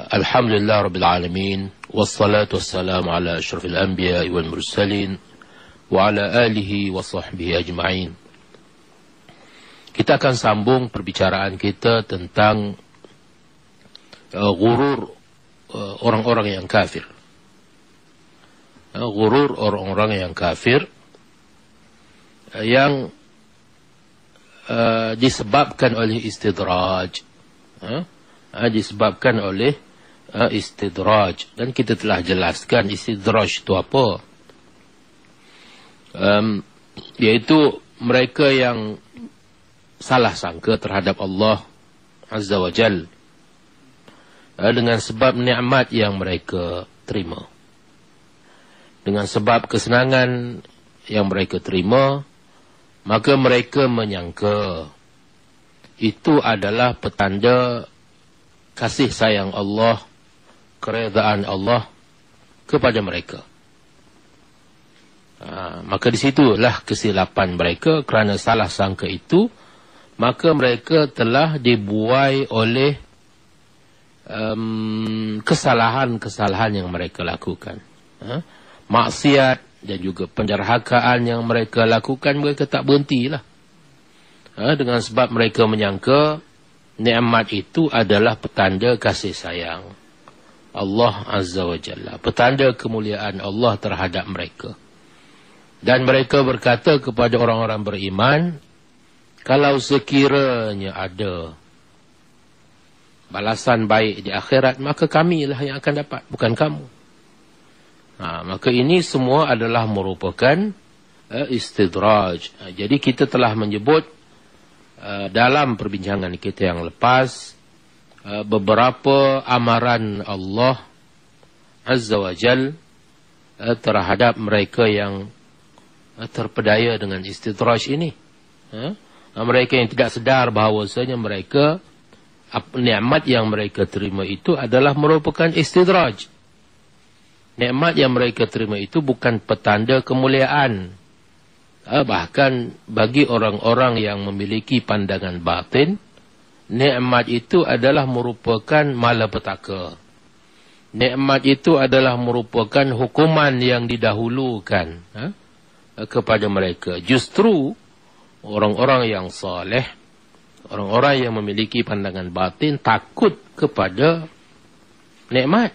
Alhamdulillah Rabbil Alamin, wassalatu wassalamu ala asyrafil anbiya wal mursalin wa ala alihi wa sahbihi ajma'in. Kita akan sambung perbicaraan kita tentang ghurur orang-orang yang kafir. Ghurur orang-orang yang kafir yang disebabkan oleh istidraj. Disebabkan oleh istidraj. Dan kita telah jelaskan istidraj itu apa. Yaitu mereka yang salah sangka terhadap Allah Azza wa Jal dengan sebab nikmat yang mereka terima, dengan sebab kesenangan yang mereka terima, maka mereka menyangka itu adalah petanda kasih sayang Allah, keredaan Allah kepada mereka. Maka disitulah kesilapan mereka. Kerana salah sangka itu, maka mereka telah dibuai oleh kesalahan-kesalahan yang mereka lakukan. Maksiat dan juga penderhakaan yang mereka lakukan, mereka tak berhentilah. Dengan sebab mereka menyangka nikmat itu adalah petanda kasih sayang Allah Azza wa Jalla, petanda kemuliaan Allah terhadap mereka. Dan mereka berkata kepada orang-orang beriman, kalau sekiranya ada balasan baik di akhirat, maka kamilah yang akan dapat, bukan kamu. Maka ini semua adalah merupakan istidraj. Jadi kita telah menyebut dalam perbincangan kita yang lepas beberapa amaran Allah Azza wa Jal terhadap mereka yang terpedaya dengan istidraj ini. Mereka yang tidak sedar bahawasanya mereka, nikmat yang mereka terima itu adalah merupakan istidraj. Nikmat yang mereka terima itu bukan petanda kemuliaan. Bahkan bagi orang-orang yang memiliki pandangan batin, nikmat itu adalah merupakan malapetaka. Nikmat itu adalah merupakan hukuman yang didahulukan kepada mereka. Justru orang-orang yang saleh, orang-orang yang memiliki pandangan batin takut kepada nikmat.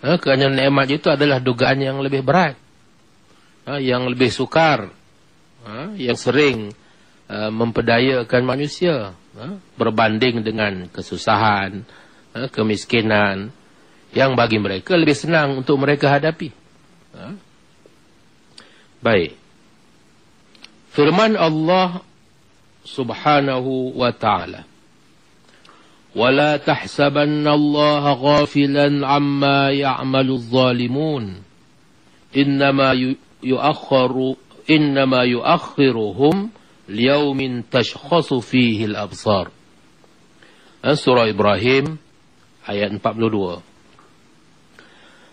Kerana nikmat itu adalah dugaan yang lebih berat, yang lebih sukar, yang sering mempedayakan manusia, berbanding dengan kesusahan, kemiskinan, yang bagi mereka lebih senang untuk mereka hadapi. Baik. Firman Allah Subhanahu wa ta'ala, وَلَا تَحْسَبَنَّ اللَّهَ غَافِلًا عَمَّا يَعْمَلُ الظَّالِمُونَ إِنَّمَا يُؤَخِّرُهُمْ لِيَوْمٍ تَشْخَصُ فِيهِ الْأَبْصَارِ. Surah Ibrahim ayat 42.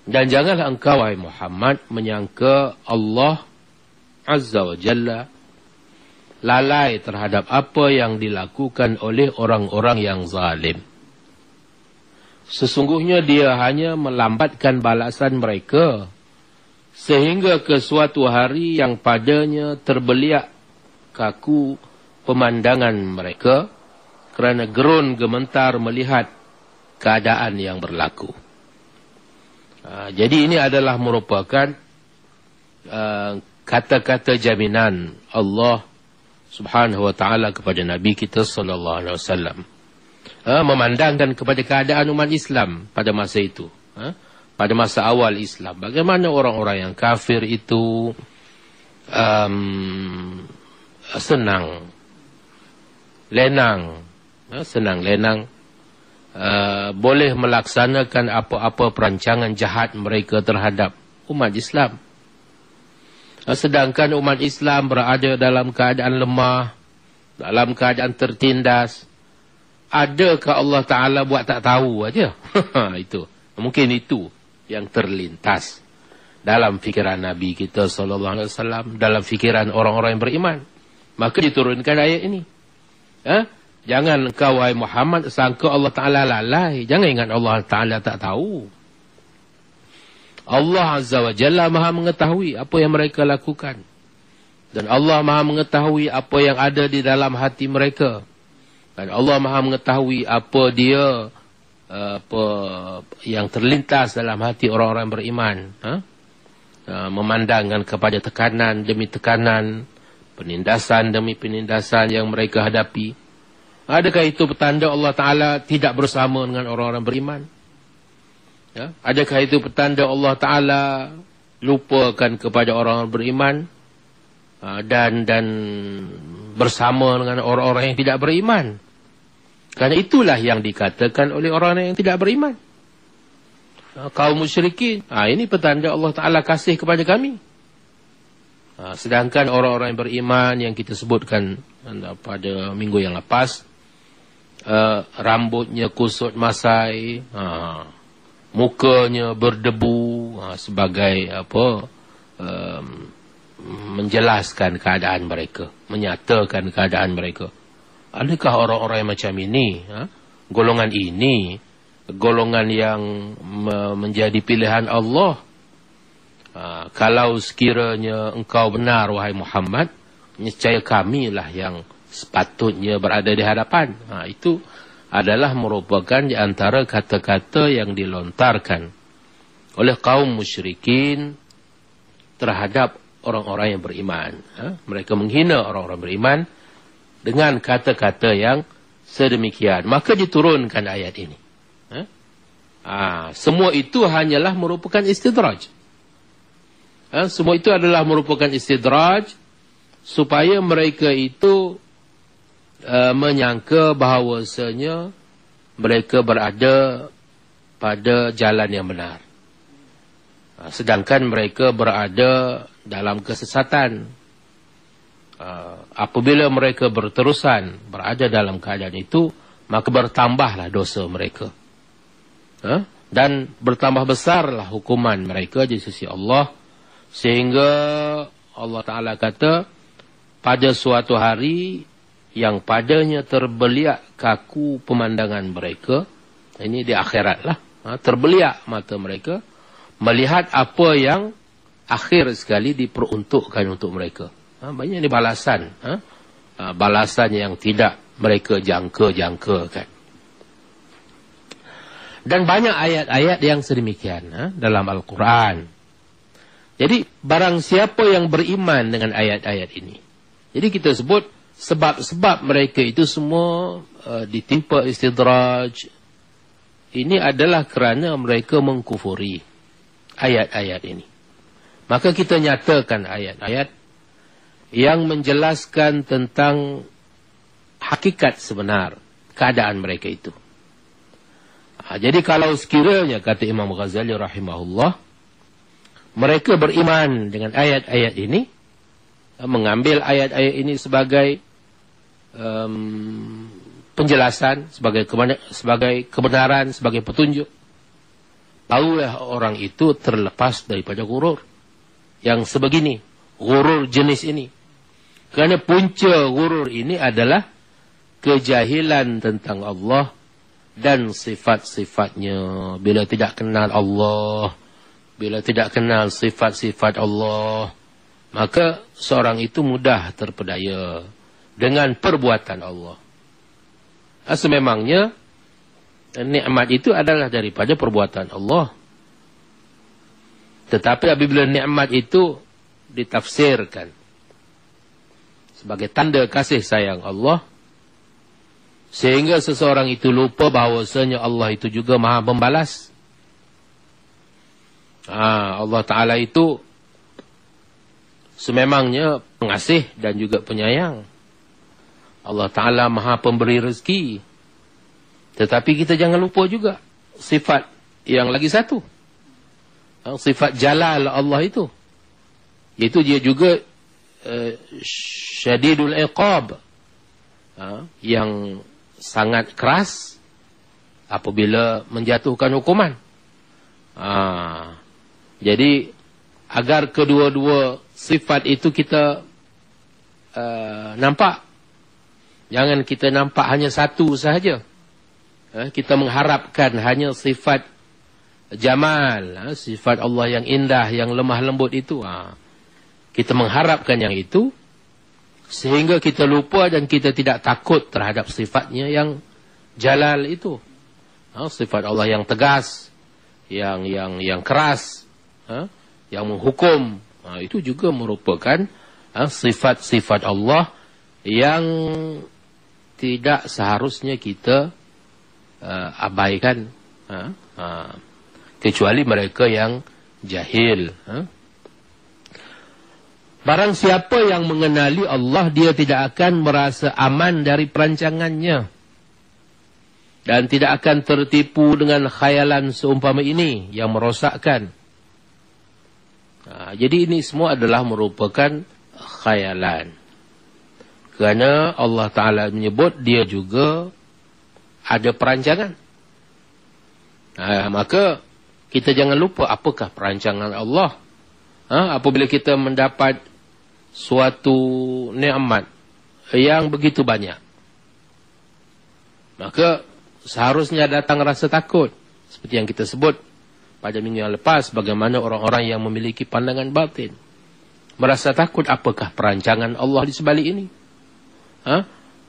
Dan janganlah engkau, wahai Muhammad, menyangka Allah Azza wa Jalla lalai terhadap apa yang dilakukan oleh orang-orang yang zalim. Sesungguhnya dia hanya melambatkan balasan mereka sehingga ke suatu hari yang padanya terbeliak kaku pemandangan mereka kerana gerun gementar melihat keadaan yang berlaku. Jadi ini adalah merupakan kata-kata jaminan Allah Subhanahu wa ta'ala kepada Nabi kita sallallahu alaihi wasallam, memandangkan kepada keadaan umat Islam pada masa itu, pada masa awal Islam, bagaimana orang-orang yang kafir itu senang lenang, boleh melaksanakan apa-apa perancangan jahat mereka terhadap umat Islam. Sedangkan umat Islam berada dalam keadaan lemah, dalam keadaan tertindas. Adakah Allah Ta'ala buat tak tahu aja? Itu. Mungkin itu yang terlintas dalam fikiran Nabi kita SAW, dalam fikiran orang-orang yang beriman. Maka diturunkan ayat ini. Jangan engkau, wahai Muhammad, sangka Allah Ta'ala lalai. Jangan ingat Allah Ta'ala tak tahu. Allah Azza wa Jalla maha mengetahui apa yang mereka lakukan. Dan Allah maha mengetahui apa yang ada di dalam hati mereka. Dan Allah maha mengetahui apa dia, apa yang terlintas dalam hati orang-orang beriman. Memandangkan kepada tekanan demi tekanan, penindasan demi penindasan yang mereka hadapi. Adakah itu petanda Allah Ta'ala tidak bersama dengan orang-orang beriman? Ya? Adakah itu petanda Allah Ta'ala lupakan kepada orang-orang beriman dan bersama dengan orang-orang yang tidak beriman? Kerana itulah yang dikatakan oleh orang yang tidak beriman. Kaum musyrikin, ini petanda Allah Ta'ala kasih kepada kami. Sedangkan orang-orang yang beriman yang kita sebutkan pada minggu yang lepas, rambutnya kusut masai, mukanya berdebu, sebagai menjelaskan keadaan mereka, menyatakan keadaan mereka. Adakah orang-orang yang macam ini, golongan ini, golongan yang menjadi pilihan Allah? Kalau sekiranya engkau benar, wahai Muhammad, niscaya kamilah yang sepatutnya berada di hadapan. Itu adalah merupakan di antara kata-kata yang dilontarkan oleh kaum musyrikin terhadap orang-orang yang beriman. Mereka menghina orang-orang beriman dengan kata-kata yang sedemikian. Maka diturunkan ayat ini. Semua itu hanyalah merupakan istidraj. Semua itu adalah merupakan istidraj supaya mereka itu menyangka bahawasanya mereka berada pada jalan yang benar. Sedangkan mereka berada dalam kesesatan. Apabila mereka berterusan berada dalam keadaan itu, maka bertambahlah dosa mereka. Dan bertambah besarlah hukuman mereka di sisi Allah. Sehingga Allah Ta'ala kata, pada suatu hari yang padanya terbeliak kaku pemandangan mereka, ini di akhirat lah, terbeliak mata mereka, melihat apa yang akhir sekali diperuntukkan untuk mereka. Banyak ini balasan, balasan yang tidak mereka jangka-jangkakan. Dan banyak ayat-ayat yang sedemikian dalam Al-Quran. Jadi barang siapa yang beriman dengan ayat-ayat ini, jadi kita sebut sebab-sebab mereka itu semua ditimpa istidraj. Ini adalah kerana mereka mengkufuri ayat-ayat ini. Maka kita nyatakan ayat-ayat yang menjelaskan tentang hakikat sebenar keadaan mereka itu. Jadi kalau sekiranya, kata Imam Ghazali rahimahullah, mereka beriman dengan ayat-ayat ini, mengambil ayat-ayat ini sebagai penjelasan, sebagai kebenaran, sebagai petunjuk, barulah orang itu terlepas daripada ghurur yang sebegini, ghurur jenis ini. Kerana punca ghurur ini adalah kejahilan tentang Allah dan sifat-sifatnya. Bila tidak kenal Allah, bila tidak kenal sifat-sifat Allah, maka seorang itu mudah terpedaya dengan perbuatan Allah. Sememangnya nikmat itu adalah daripada perbuatan Allah. Tetapi apabila nikmat itu ditafsirkan sebagai tanda kasih sayang Allah, sehingga seseorang itu lupa bahawasanya Allah itu juga maha pembalas. Allah Ta'ala itu sememangnya pengasih dan juga penyayang. Allah Ta'ala maha pemberi rezeki. Tetapi kita jangan lupa juga sifat yang lagi satu. Sifat jalal Allah itu. Itu dia juga syadidul iqab. Yang sangat keras apabila menjatuhkan hukuman. Jadi agar kedua-dua sifat itu kita nampak, Jangan kita nampak hanya satu sahaja. Kita mengharapkan hanya sifat jamal, sifat Allah yang indah, yang lemah lembut itu. Kita mengharapkan yang itu, sehingga kita lupa dan kita tidak takut terhadap sifatnya yang jalal itu. Sifat Allah yang tegas, yang keras, yang menghukum. Itu juga merupakan sifat-sifat Allah yang tidak seharusnya kita abaikan, kecuali mereka yang jahil. Barang siapa yang mengenali Allah, dia tidak akan merasa aman dari perancangannya dan tidak akan tertipu dengan khayalan seumpama ini yang merosakkan. Jadi ini semua adalah merupakan khayalan. Kerana Allah Ta'ala menyebut dia juga ada perancangan. Maka kita jangan lupa apakah perancangan Allah. Apabila kita mendapat suatu nikmat yang begitu banyak, maka seharusnya datang rasa takut. Seperti yang kita sebut pada minggu yang lepas, bagaimana orang-orang yang memiliki pandangan batin merasa takut apakah perancangan Allah di sebalik ini.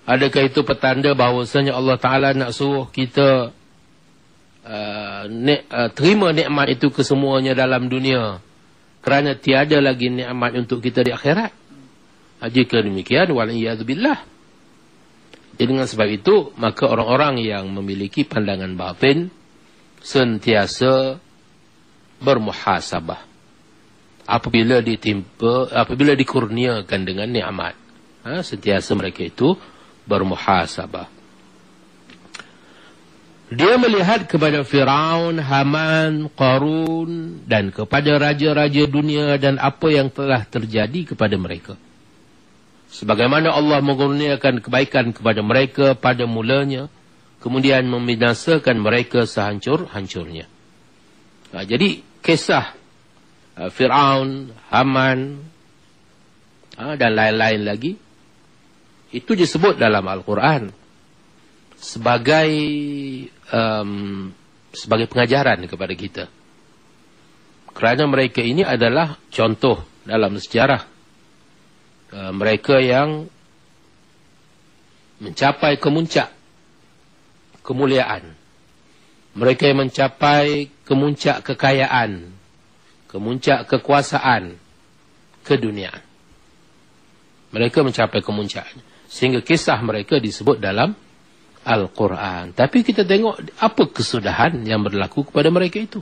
Adakah itu petanda bahawasanya Allah Ta'ala nak suruh kita terima nikmat itu kesemuanya dalam dunia, kerana tiada lagi nikmat untuk kita di akhirat? Jika demikian, wal'iyadzubillah. Jadi dengan sebab itu, maka orang-orang yang memiliki pandangan batin sentiasa bermuhasabah apabila dikurniakan dengan nikmat. Sentiasa mereka itu bermuhasabah. Dia melihat kepada Firaun, Haman, Qarun dan kepada raja-raja dunia dan apa yang telah terjadi kepada mereka. Sebagaimana Allah mengurniakan kebaikan kepada mereka pada mulanya, kemudian membinasakan mereka sehancur-hancurnya. Jadi kisah Firaun, Haman dan lain-lain lagi, itu disebut dalam Al-Quran sebagai pengajaran kepada kita. Kerana mereka ini adalah contoh dalam sejarah. Mereka yang mencapai kemuncak kemuliaan. Mereka yang mencapai kemuncak kekayaan, kemuncak kekuasaan, keduniaan. Mereka mencapai kemuncaknya. Sehingga kisah mereka disebut dalam Al-Quran. Tapi kita tengok apa kesudahan yang berlaku kepada mereka itu.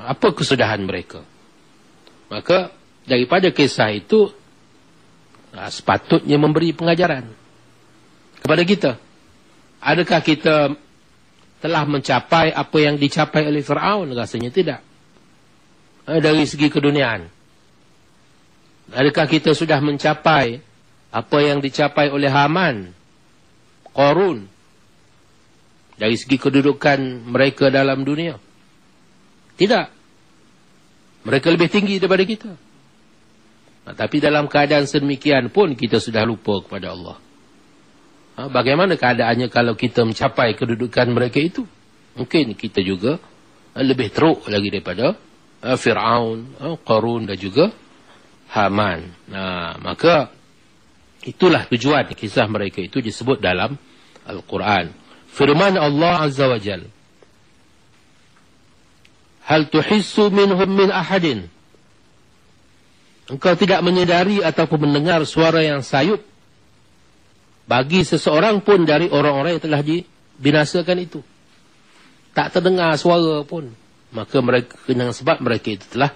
Apa kesudahan mereka. Maka daripada kisah itu, sepatutnya memberi pengajaran kepada kita. Adakah kita telah mencapai apa yang dicapai oleh Firaun? Rasanya tidak. Dari segi keduniaan. Adakah kita sudah mencapai apa yang dicapai oleh Haman, Qarun, dari segi kedudukan mereka dalam dunia? Tidak. Mereka lebih tinggi daripada kita. Tapi dalam keadaan sedemikian pun kita sudah lupa kepada Allah. Bagaimana keadaannya kalau kita mencapai kedudukan mereka itu? Mungkin kita juga lebih teruk lagi daripada Fir'aun, Qarun dan juga Haman. Maka itulah tujuan kisah mereka itu disebut dalam Al-Quran. Firman Allah Azza wa Jal, hal tuhissu minhum min ahadin. Engkau tidak menyedari ataupun mendengar suara yang sayup bagi seseorang pun dari orang-orang yang telah dibinasakan itu. Tak terdengar suara pun. Maka mereka, dengan sebab mereka itu telah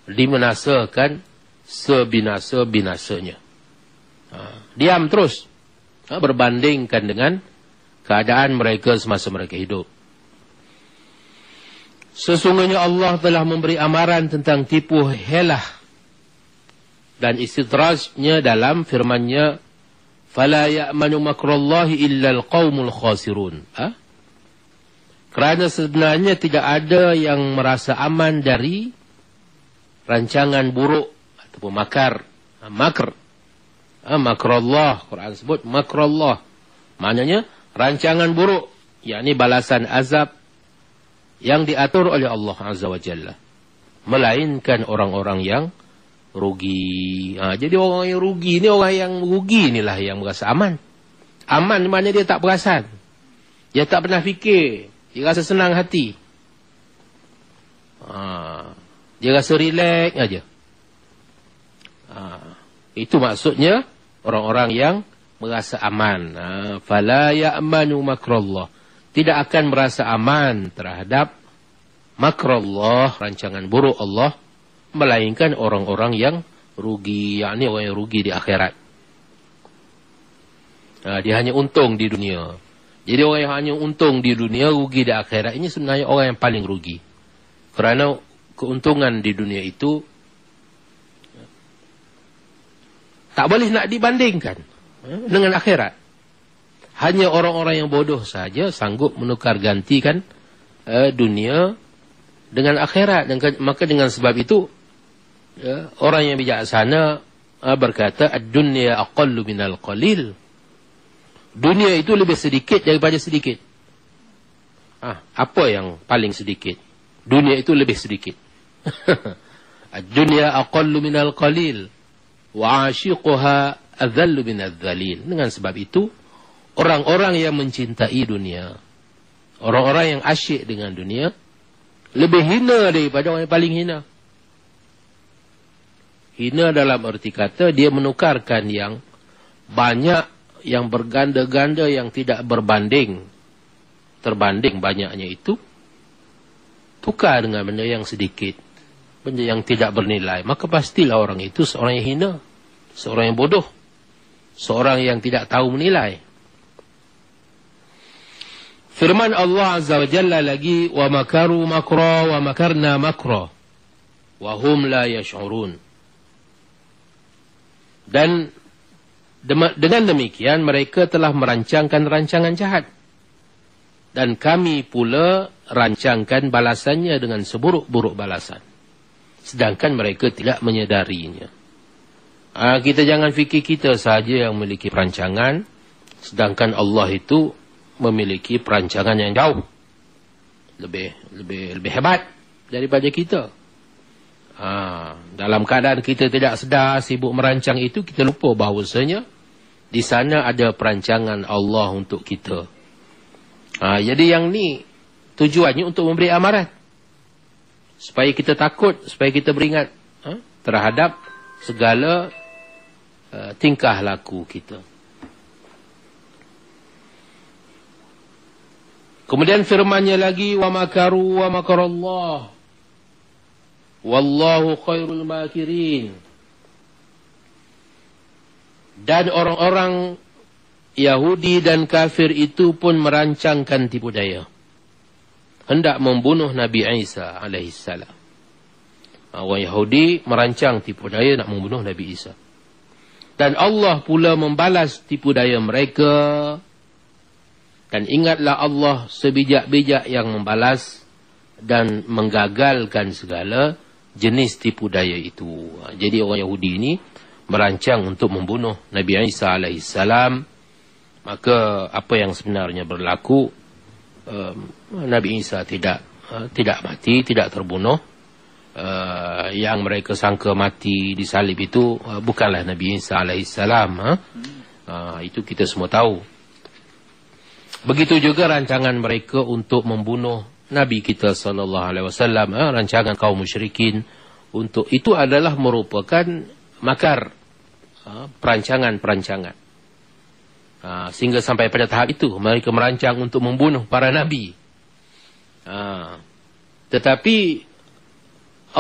dibinasakan sebinasa-binasanya. Diam terus. Berbandingkan dengan keadaan mereka semasa mereka hidup. Sesungguhnya Allah telah memberi amaran tentang tipu helah dan istidrajnya dalam firman-Nya, fala ya'manu makrallahi illa al-qaumul khasirun. Kerana sebenarnya tidak ada yang merasa aman dari rancangan buruk ataupun makar Makrullah, Quran sebut makrullah. Maknanya rancangan buruk, yakni balasan azab yang diatur oleh Allah Azza wa Jalla. Melainkan orang-orang yang rugi. Jadi orang yang rugi ni, orang yang rugi inilah yang merasa aman. Aman maknanya dia tak perasan. Dia tak pernah fikir. Dia rasa senang hati. Dia rasa relax aja. Itu maksudnya orang-orang yang merasa aman. Fala ya'manu makrullah. Tidak akan merasa aman terhadap makrullah, rancangan buruk Allah, melainkan orang-orang yang rugi, yakni orang yang rugi di akhirat. Dia hanya untung di dunia. Jadi orang yang hanya untung di dunia, rugi di akhirat, ini sebenarnya orang yang paling rugi. Kerana keuntungan di dunia itu tak boleh nak dibandingkan dengan akhirat. Hanya orang-orang yang bodoh saja sanggup menukar gantikan dunia dengan akhirat. Maka dengan sebab itu, orang yang bijaksana berkata, ad-dunya aqallu minal qalil. Dunia itu lebih sedikit daripada sedikit. Apa yang paling sedikit? Dunia itu lebih sedikit. Ad-dunya aqallu minal qalil wa 'ashiquha adzallu minadz dzalil. Dengan sebab itu, orang-orang yang mencintai dunia, orang-orang yang asyik dengan dunia, lebih hina daripada orang yang paling hina. Hina dalam arti kata, dia menukarkan yang banyak, yang berganda-ganda, yang tidak berbanding, terbanding banyaknya itu, tukar dengan benda yang sedikit, benda yang tidak bernilai. Maka pastilah orang itu seorang yang hina, seorang yang bodoh, seorang yang tidak tahu menilai. Firman Allah Azza wa Jalla lagi, wa makaru makra wa makarna makra wa hum la yash'urun. Dan dengan demikian mereka telah merancangkan rancangan jahat, dan kami pula rancangkan balasannya dengan seburuk-buruk balasan, sedangkan mereka tidak menyedarinya. Kita jangan fikir kita saja yang memiliki perancangan, sedangkan Allah itu memiliki perancangan yang jauh lebih hebat daripada kita. Dalam keadaan kita tidak sedar, sibuk merancang itu, kita lupa bahawasanya di sana ada perancangan Allah untuk kita. Jadi yang ni tujuannya untuk memberi amaran, supaya kita takut, supaya kita beringat terhadap segala tingkah laku kita. Kemudian firmannya lagi, wa makaru wa makarallah wallahu khairul makirin. Dan orang-orang Yahudi dan kafir itu pun merancangkan tipu daya, hendak membunuh Nabi Isa alaihissalam. Orang Yahudi merancang tipu daya nak membunuh Nabi Isa. Dan Allah pula membalas tipu daya mereka. Dan ingatlah Allah sebijak-bijak yang membalas dan menggagalkan segala jenis tipu daya itu. Jadi orang Yahudi ini merancang untuk membunuh Nabi Isa alaihissalam. Maka apa yang sebenarnya berlaku, Nabi Isa tidak mati, tidak terbunuh. Yang mereka sangka mati disalib itu bukanlah Nabi Isa alaihissalam. Itu kita semua tahu. Begitu juga rancangan mereka untuk membunuh Nabi kita sallallahu alaihi wasallam, rancangan kaum musyrikin untuk itu adalah merupakan makar, perancangan-perancangan. Sehingga sampai pada tahap itu mereka merancang untuk membunuh para nabi. Tetapi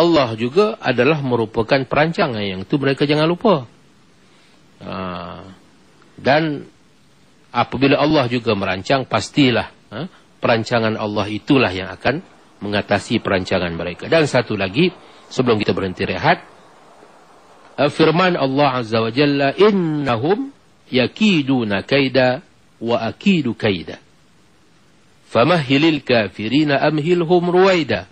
Allah juga adalah merupakan perancangan yang itu mereka jangan lupa. Dan apabila Allah juga merancang, pastilah perancangan Allah itulah yang akan mengatasi perancangan mereka. Dan satu lagi, sebelum kita berhenti rehat, firman Allah Azza wa Jalla, innahum yakiduna kaida wa akidu kaida famahilil kafirina amhilhum ruwaida.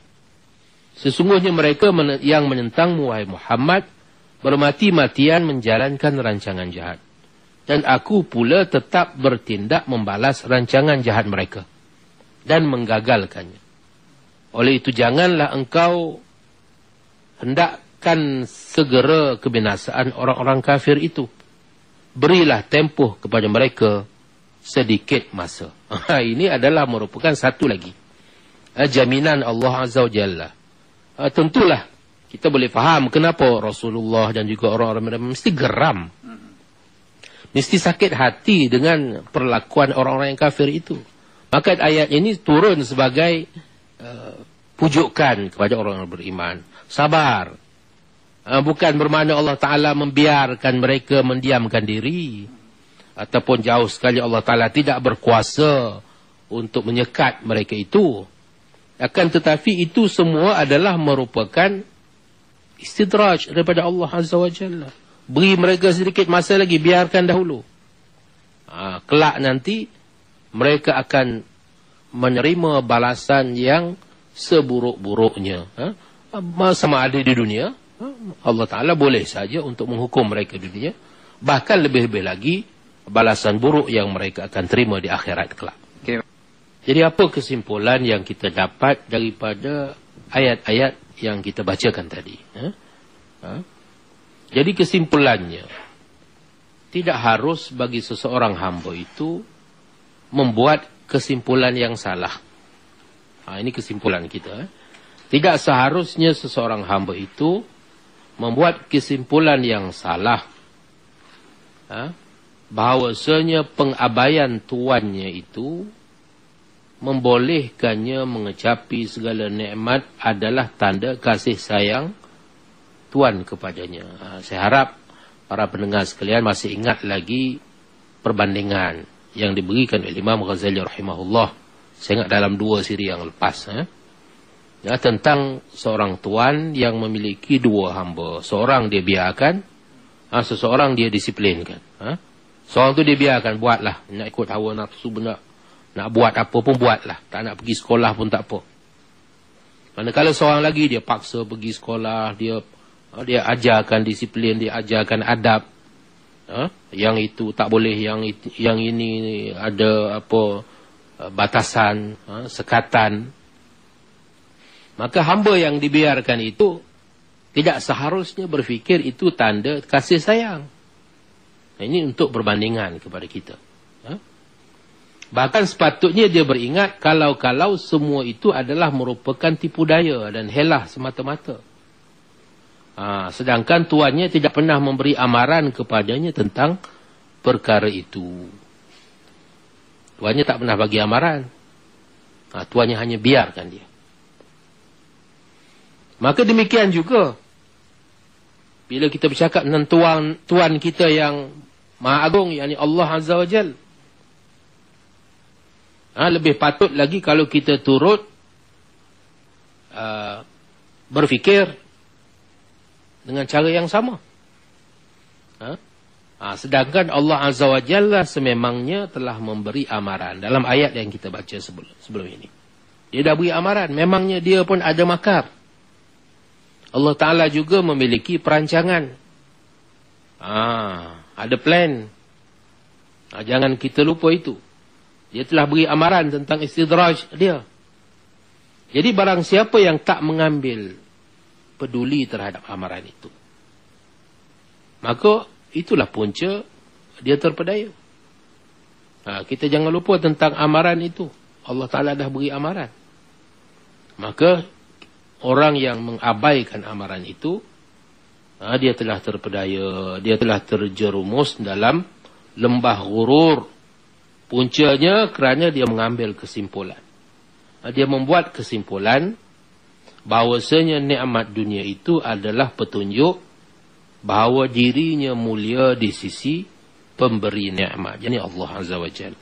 Sesungguhnya mereka yang menentangmu wahai Muhammad, bermati-matian menjalankan rancangan jahat. Dan aku pula tetap bertindak membalas rancangan jahat mereka dan menggagalkannya. Oleh itu janganlah engkau hendakkan segera kebinasaan orang-orang kafir itu. Berilah tempoh kepada mereka sedikit masa. Ini adalah merupakan satu lagi jaminan Allah Azza wa Jalla. Tentulah kita boleh faham kenapa Rasulullah dan juga orang-orang mesti geram. Mesti sakit hati dengan perlakuan orang-orang yang kafir itu. Maka ayat ini turun sebagai pujukan kepada orang yang beriman. Sabar. Bukan bermakna Allah Ta'ala membiarkan mereka mendiamkan diri. Ataupun jauh sekali Allah Ta'ala tidak berkuasa untuk menyekat mereka itu. Akan tetapi itu semua adalah merupakan istidraj daripada Allah Azza wa Jalla. Beri mereka sedikit masa lagi, biarkan dahulu. Kelak nanti mereka akan menerima balasan yang seburuk-buruknya. Sama ada di dunia, Allah Ta'ala boleh saja untuk menghukum mereka di dunia. Bahkan lebih-lebih lagi, balasan buruk yang mereka akan terima di akhirat kelak. Okay. Jadi apa kesimpulan yang kita dapat daripada ayat-ayat yang kita bacakan tadi? Jadi kesimpulannya, tidak harus bagi seseorang hamba itu membuat kesimpulan yang salah. Ini kesimpulan kita. Tidak seharusnya seseorang hamba itu membuat kesimpulan yang salah. Bahawasanya pengabaian tuannya itu membolehkannya mengecapi segala nikmat adalah tanda kasih sayang Tuhan kepadanya. Saya harap para pendengar sekalian masih ingat lagi perbandingan yang diberikan oleh Imam Ghazali rahimahullah. Saya ingat dalam 2 siri yang lepas. Tentang seorang tuan yang memiliki 2 hamba. Seorang dia biarkan, seseorang dia disiplinkan. Seorang tu dia biarkan, buatlah. Nak ikut hawa nafsu, nak buat apa pun buatlah. Tak nak pergi sekolah pun tak apa. Manakala seorang lagi dia paksa pergi sekolah, dia ajarkan disiplin, dia ajarkan adab. Yang itu tak boleh, yang ini ada apa batasan, sekatan. Maka hamba yang dibiarkan itu tidak seharusnya berfikir itu tanda kasih sayang. Ini untuk perbandingan kepada kita. Bahkan sepatutnya dia beringat kalau semua itu adalah merupakan tipu daya dan helah semata-mata. Sedangkan tuannya tidak pernah memberi amaran kepadanya tentang perkara itu. Tuannya tak pernah bagi amaran. Tuannya hanya biarkan dia. Maka demikian juga bila kita bercakap tentang tuan kita yang Maha Agung, yakni Allah Azza wa Jal. Lebih patut lagi kalau kita turut berfikir dengan cara yang sama. Sedangkan Allah Azza wa Jalla sememangnya telah memberi amaran. Dalam ayat yang kita baca sebelum ini. Dia dah beri amaran. Memangnya dia pun ada makar. Allah Ta'ala juga memiliki perancangan. Ada plan. Jangan kita lupa itu. Dia telah beri amaran tentang istidraj dia. Jadi barang siapa yang tak mengambil peduli terhadap amaran itu, maka itulah punca dia terpedaya. Kita jangan lupa tentang amaran itu. Allah Ta'ala dah beri amaran. Maka orang yang mengabaikan amaran itu, dia telah terpedaya, dia telah terjerumus dalam lembah ghurur. Puncanya kerana dia mengambil kesimpulan. Dia membuat kesimpulan bahawasanya nikmat dunia itu adalah petunjuk bahawa dirinya mulia di sisi pemberi nikmat, yakni Allah Azza wa Jalla.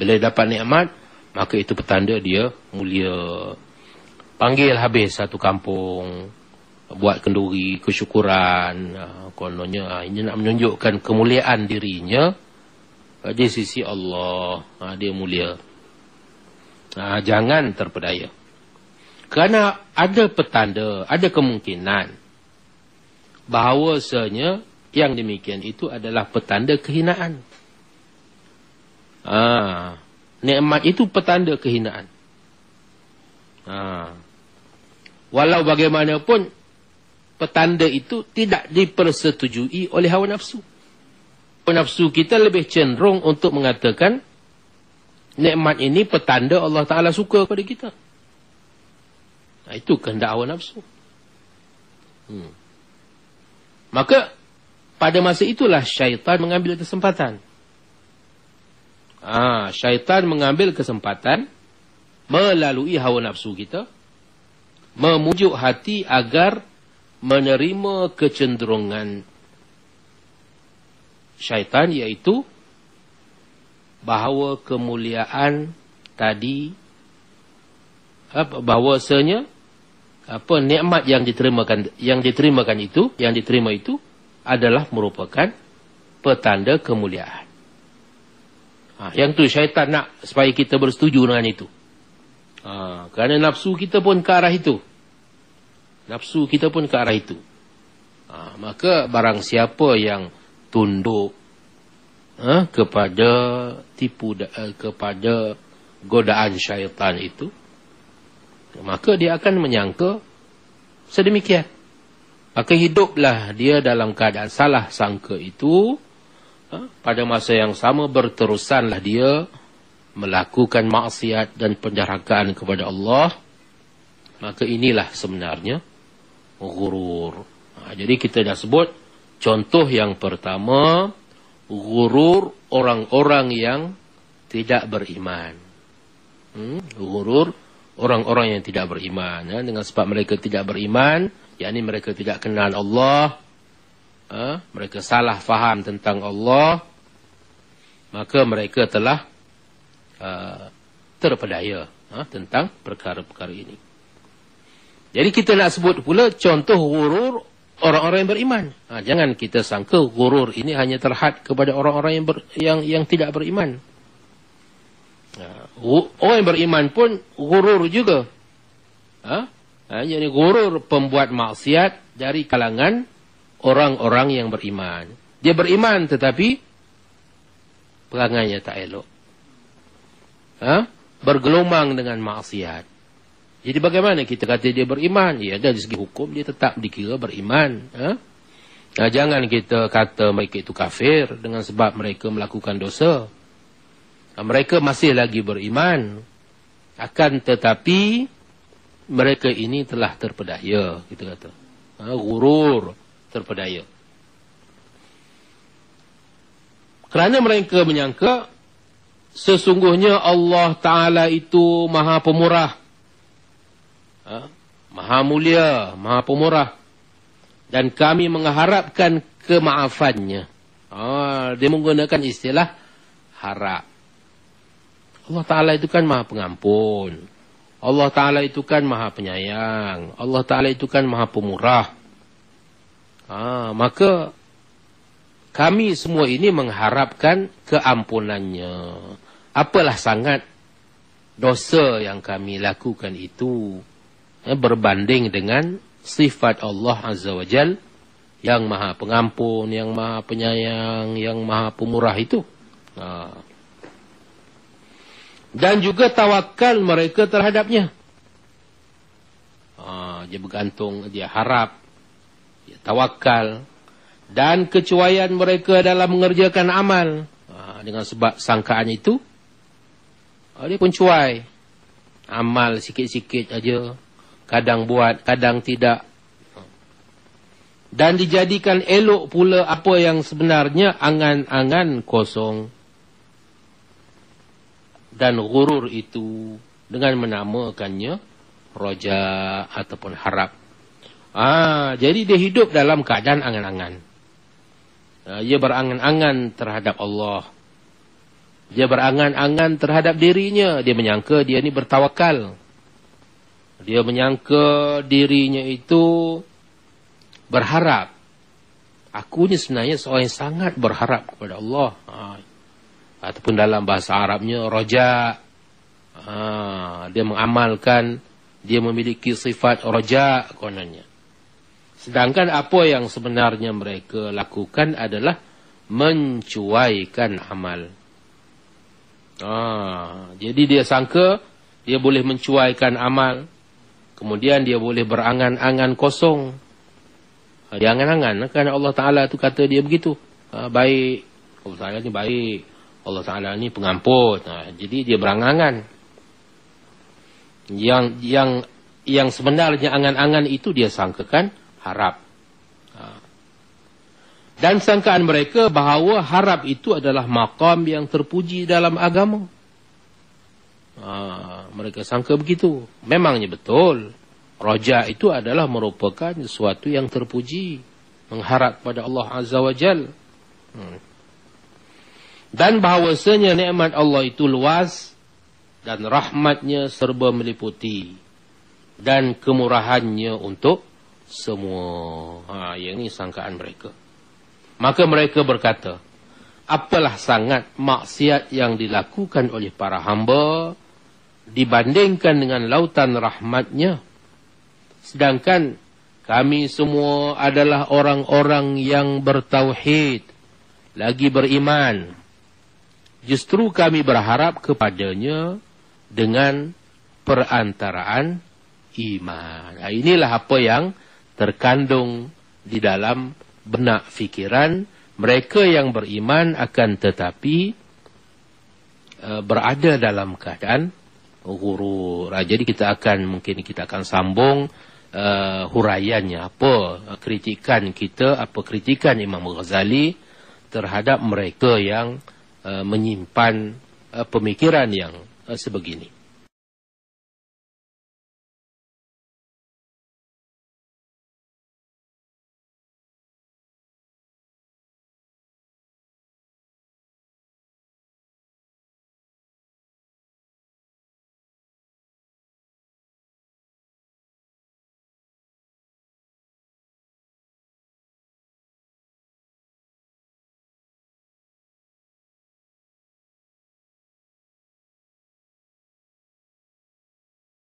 Bila dapat nikmat, maka itu petanda dia mulia. Panggil habis satu kampung, buat kenduri kesyukuran, kononnya ini nak menunjukkan kemuliaan dirinya di sisi Allah. Dia mulia. Jangan terpedaya. Kerana ada petanda, ada kemungkinan bahawasanya yang demikian itu adalah petanda kehinaan. Nikmat itu petanda kehinaan. Walau bagaimanapun, petanda itu tidak dipersetujui oleh hawa nafsu. Hawa nafsu kita lebih cenderung untuk mengatakan, nikmat ini petanda Allah Ta'ala suka kepada kita. Itu kehendak hawa nafsu. Maka pada masa itulah syaitan mengambil kesempatan. Syaitan mengambil kesempatan melalui hawa nafsu kita, memujuk hati agar menerima kecenderungan syaitan, iaitu bahawa kemuliaan tadi, bahawasanya nikmat yang diterima itu adalah merupakan petanda kemuliaan. Yang tu syaitan nak supaya kita bersetuju dengan itu. Kerana nafsu kita pun ke arah itu. Maka barang siapa yang tunduk kepada godaan syaitan itu, maka dia akan menyangka sedemikian. Maka hiduplah dia dalam keadaan salah sangka itu. Pada masa yang sama berterusanlah dia melakukan maksiat dan penjarakaan kepada Allah. Maka inilah sebenarnya ghurur. Jadi kita dah sebut contoh yang pertama, ghurur orang-orang yang tidak beriman. Ghurur orang-orang yang tidak beriman. Dengan sebab mereka tidak beriman, yakni mereka tidak kenal Allah, mereka salah faham tentang Allah, maka mereka telah terpedaya tentang perkara-perkara ini. Jadi kita nak sebut pula contoh ghurur orang-orang yang beriman. Jangan kita sangka ghurur ini hanya terhad kepada orang-orang yang tidak beriman. Orang yang beriman pun ghurur juga. Jadi ghurur pembuat maksiat dari kalangan orang-orang yang beriman. Dia beriman tetapi perangainya tak elok. Bergelumang dengan maksiat. Jadi bagaimana kita kata dia beriman? Ya, dari segi hukum dia tetap dikira beriman. Jangan kita kata mereka itu kafir dengan sebab mereka melakukan dosa. Mereka masih lagi beriman. Akan tetapi mereka ini telah terpedaya, kita kata. Ghurur, terpedaya. Kerana mereka menyangka sesungguhnya Allah Ta'ala itu Maha Pemurah, Maha Mulia, Maha Pemurah, dan kami mengharapkan kemaafannya. Dia menggunakan istilah harap. Allah Ta'ala itu kan Maha Pengampun. Allah Ta'ala itu kan Maha Penyayang. Allah Ta'ala itu kan Maha Pemurah. Maka kami semua ini mengharapkan keampunannya. Apalah sangat dosa yang kami lakukan itu berbanding dengan sifat Allah Azza wa Jal yang Maha Pengampun, yang Maha Penyayang, yang Maha Pemurah itu. Dan juga tawakal mereka terhadapnya. Dia bergantung, dia harap, dia tawakal. Dan kecuaian mereka dalam mengerjakan amal. Dengan sebab sangkaan itu, dia pun cuai. Amal sikit-sikit aja. Kadang buat, kadang tidak. Dan dijadikan elok pula apa yang sebenarnya angan-angan kosong. Dan ghurur itu dengan menamakannya roja ataupun harap. Jadi dia hidup dalam keadaan angan-angan. Dia berangan-angan terhadap Allah. Dia berangan-angan terhadap dirinya. Dia menyangka dia ni bertawakal. Dia menyangka dirinya itu berharap. Aku ni sebenarnya seorang yang sangat berharap kepada Allah. Ataupun dalam bahasa Arabnya roja. Dia mengamalkan, dia memiliki sifat roja kononnya. Sedangkan apa yang sebenarnya mereka lakukan adalah mencuaikan amal. Jadi dia sangka dia boleh mencuaikan amal. Kemudian dia boleh berangan-angan kosong. Dia angan-angan. Kan Allah Ta'ala tu kata dia begitu. Baik. Allah Ta'ala ni baik. Allah Ta'ala ni pengampun. Jadi dia berangan-angan. Yang sebenarnya angan-angan itu dia sangkakan harap. Dan sangkaan mereka bahawa harap itu adalah maqam yang terpuji dalam agama. Mereka sangka begitu. Memangnya betul. Raja itu adalah merupakan sesuatu yang terpuji. Mengharap pada Allah Azza wa Jal. Dan bahawasanya nikmat Allah itu luas. Dan rahmatnya serba meliputi. Dan kemurahannya untuk semua. Yang ini sangkaan mereka. Maka mereka berkata, apalah sangat maksiat yang dilakukan oleh para hamba dibandingkan dengan lautan rahmatnya. Sedangkan kami semua adalah orang-orang yang bertauhid, lagi beriman. Justru kami berharap kepadanya dengan perantaraan iman. Inilah apa yang terkandung di dalam benak fikiran mereka yang beriman akan tetapi berada dalam keadaan ghurur. Jadi kita akan sambung huraiannya, apa kritikan kita, apa kritikan Imam Ghazali terhadap mereka yang menyimpan pemikiran yang sebegini.